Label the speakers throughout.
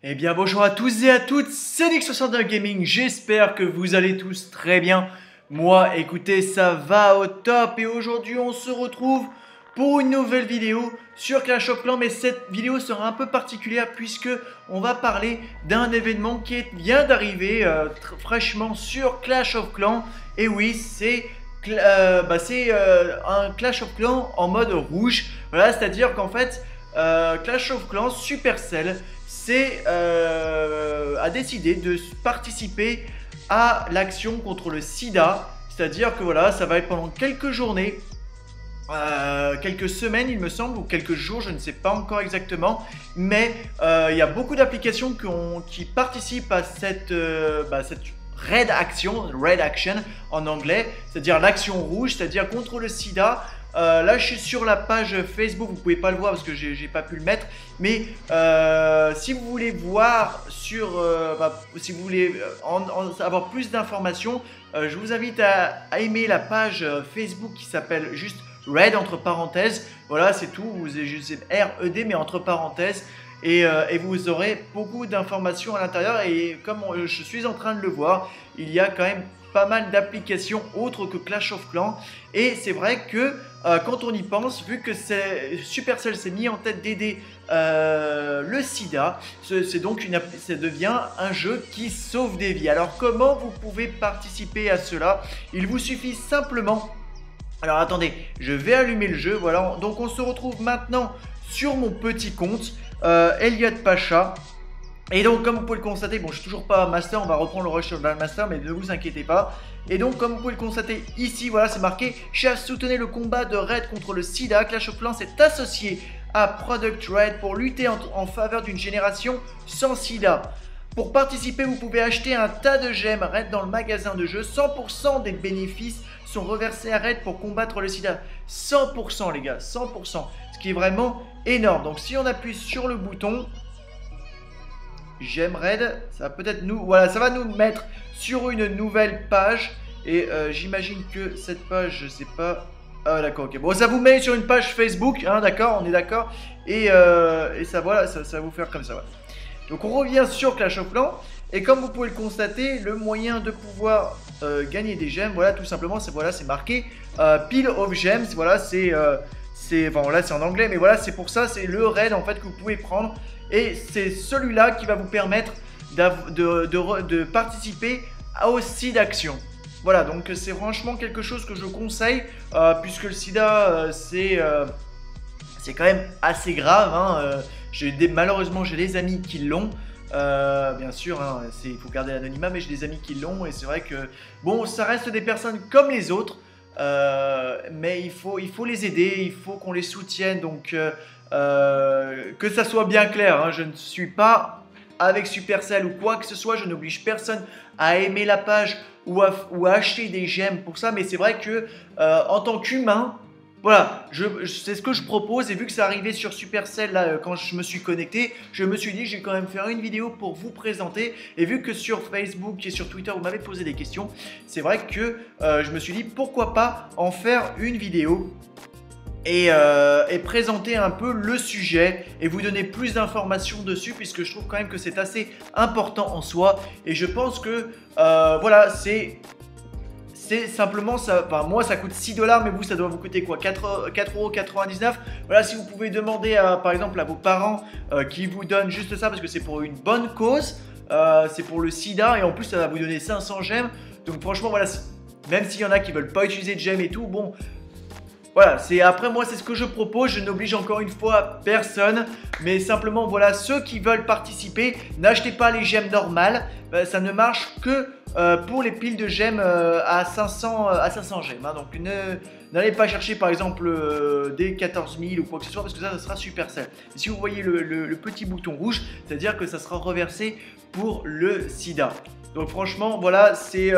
Speaker 1: Eh bien bonjour à tous et à toutes, c'est Nick69 Gaming, j'espère que vous allez tous très bien. Moi écoutez, ça va au top et aujourd'hui on se retrouve pour une nouvelle vidéo sur Clash of Clans. Mais cette vidéo sera un peu particulière puisque on va parler d'un événement qui vient d'arriver fraîchement sur Clash of Clans. Et oui, c'est un Clash of Clans en mode rouge. Voilà, c'est-à-dire qu'en fait Clash of Clans Supercell a décidé de participer à l'action contre le sida. C'est-à-dire que voilà, ça va être pendant quelques journées, quelques semaines il me semble, ou quelques jours, je ne sais pas encore exactement. Mais il y a beaucoup d'applications qui participent à cette Red Action en anglais, c'est-à-dire l'action rouge, c'est-à-dire contre le sida. Là je suis sur la page Facebook, vous pouvez pas le voir parce que j'ai pas pu le mettre, mais si vous voulez voir si vous voulez avoir plus d'informations, je vous invite à aimer la page Facebook qui s'appelle juste Red entre parenthèses. Voilà, c'est tout, c'est R-E-D mais entre parenthèses. Et vous aurez beaucoup d'informations à l'intérieur. Et comme je suis en train de le voir, il y a quand même pas mal d'applications autres que Clash of Clans. Et c'est vrai que quand on y pense, vu que Supercell s'est mis en tête d'aider le sida, ça devient un jeu qui sauve des vies. Alors comment vous pouvez participer à cela? Il vous suffit simplement... Alors attendez, je vais allumer le jeu. Voilà, donc on se retrouve maintenant sur mon petit compte Elliot Pacha. Et donc comme vous pouvez le constater, bon je suis toujours pas master, on va reprendre le rush sur le master, mais ne vous inquiétez pas. Et donc comme vous pouvez le constater ici, voilà c'est marqué: Chef, soutenez le combat de Red contre le sida. Clash of Clans s'est associé à Product Red pour lutter en faveur d'une génération sans sida. Pour participer, vous pouvez acheter un tas de gemmes Red dans le magasin de jeu. 100% des bénéfices sont reversés à Red pour combattre le sida. 100% les gars, 100%. Ce qui est vraiment énorme. Donc si on appuie sur le bouton J'aime Red, ça va peut-être ça va nous mettre sur une nouvelle page. Et j'imagine que cette page, je sais pas. Ah d'accord, ok. Bon, ça vous met sur une page Facebook, hein, d'accord, on est d'accord. Et ça voilà, ça va vous faire comme ça. Voilà. Donc on revient sur Clash of Clans. Et comme vous pouvez le constater, le moyen de pouvoir gagner des gemmes, voilà, tout simplement, c'est marqué Pile of Gems. Voilà, c'est en anglais, mais voilà, c'est pour ça, c'est le raid en fait que vous pouvez prendre. Et c'est celui-là qui va vous permettre de participer au sida action. Voilà, donc c'est franchement quelque chose que je conseille, puisque le sida, c'est quand même assez grave. Hein. Malheureusement, j'ai des amis qui l'ont. Bien sûr, hein, il faut garder l'anonymat, mais j'ai des amis qui l'ont. Et c'est vrai que, bon, ça reste des personnes comme les autres. Mais il faut les aider, il faut qu'on les soutienne. Donc que ça soit bien clair, hein, je ne suis pas avec Supercell ou quoi que ce soit, je n'oblige personne à aimer la page ou à acheter des gemmes pour ça. Mais c'est vrai que en tant qu'humain, voilà, c'est ce que je propose. Et vu que ça arrivait sur Supercell là, quand je me suis connecté, je me suis dit je vais quand même faire une vidéo pour vous présenter. Et vu que sur Facebook et sur Twitter vous m'avez posé des questions, c'est vrai que je me suis dit pourquoi pas en faire une vidéo et présenter un peu le sujet et vous donner plus d'informations dessus, puisque je trouve quand même que c'est assez important en soi. Et je pense que voilà, c'est simplement ça. Enfin, moi ça coûte 6 $, mais vous ça doit vous coûter quoi, 4,99 €. Voilà, si vous pouvez demander par exemple à vos parents qui vous donnent juste ça, parce que c'est pour une bonne cause, c'est pour le sida, et en plus ça va vous donner 500 gemmes. Donc franchement voilà, même s'il y en a qui veulent pas utiliser de gemmes et tout, bon voilà, après moi c'est ce que je propose, je n'oblige encore une fois personne, mais simplement voilà, ceux qui veulent participer, n'achetez pas les gemmes normales, ça ne marche que pour les piles de gemmes à 500 gemmes, hein. Donc n'allez pas chercher par exemple des 14 000 ou quoi que ce soit, parce que ça sera Supercell. Et si vous voyez le petit bouton rouge, c'est-à-dire que ça sera reversé pour le sida. Donc franchement voilà, c'est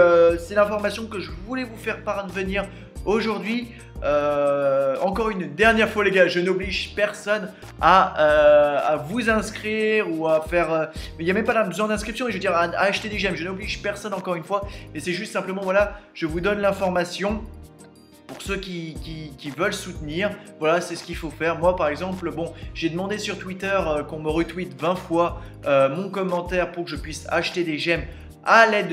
Speaker 1: l'information que je voulais vous faire parvenir aujourd'hui. Encore une dernière fois les gars, je n'oblige personne à vous inscrire ou à faire il n'y a même pas besoin d'inscription, je veux dire à acheter des gemmes. Je n'oblige personne encore une fois, mais c'est juste simplement voilà, je vous donne l'information pour ceux qui veulent soutenir, voilà, c'est ce qu'il faut faire. Moi, par exemple, bon, j'ai demandé sur Twitter qu'on me retweet 20 fois mon commentaire pour que je puisse acheter des gemmes à l'aide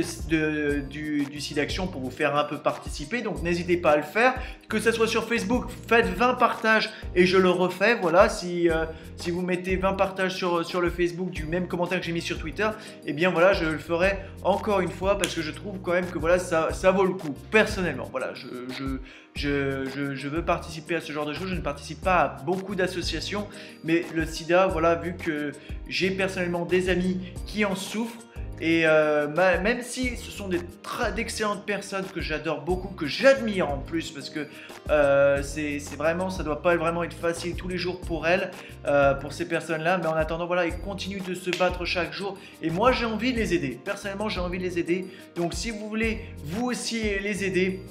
Speaker 1: du site d'action pour vous faire un peu participer. Donc n'hésitez pas à le faire. Que ce soit sur Facebook, faites 20 partages et je le refais. Voilà, si vous mettez 20 partages sur le Facebook du même commentaire que j'ai mis sur Twitter, et bien voilà, je le ferai encore une fois parce que je trouve quand même que voilà, ça vaut le coup. Personnellement, voilà, je veux participer à ce genre de choses. Je ne participe pas à beaucoup d'associations, mais le sida, voilà, vu que j'ai personnellement des amis qui en souffrent, et même si ce sont d'excellentes personnes que j'adore beaucoup, que j'admire en plus, parce que c'est vraiment, ça doit pas vraiment être facile tous les jours pour elles, pour ces personnes-là, mais en attendant, voilà, ils continuent de se battre chaque jour, et moi j'ai envie de les aider, personnellement j'ai envie de les aider, donc si vous voulez vous aussi les aider,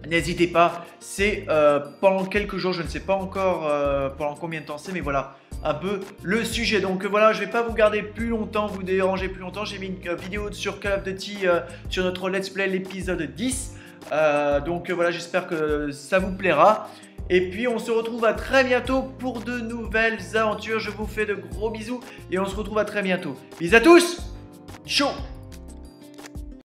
Speaker 1: n'hésitez pas, c'est pendant quelques jours, je ne sais pas encore pendant combien de temps c'est, mais voilà un peu le sujet. Donc voilà, je vais pas vous garder plus longtemps, vous déranger plus longtemps. J'ai mis une vidéo sur Call of Duty sur notre Let's Play, l'épisode 10. Donc voilà, j'espère que ça vous plaira. Et puis on se retrouve à très bientôt pour de nouvelles aventures. Je vous fais de gros bisous et on se retrouve à très bientôt. Bisous à tous. Ciao.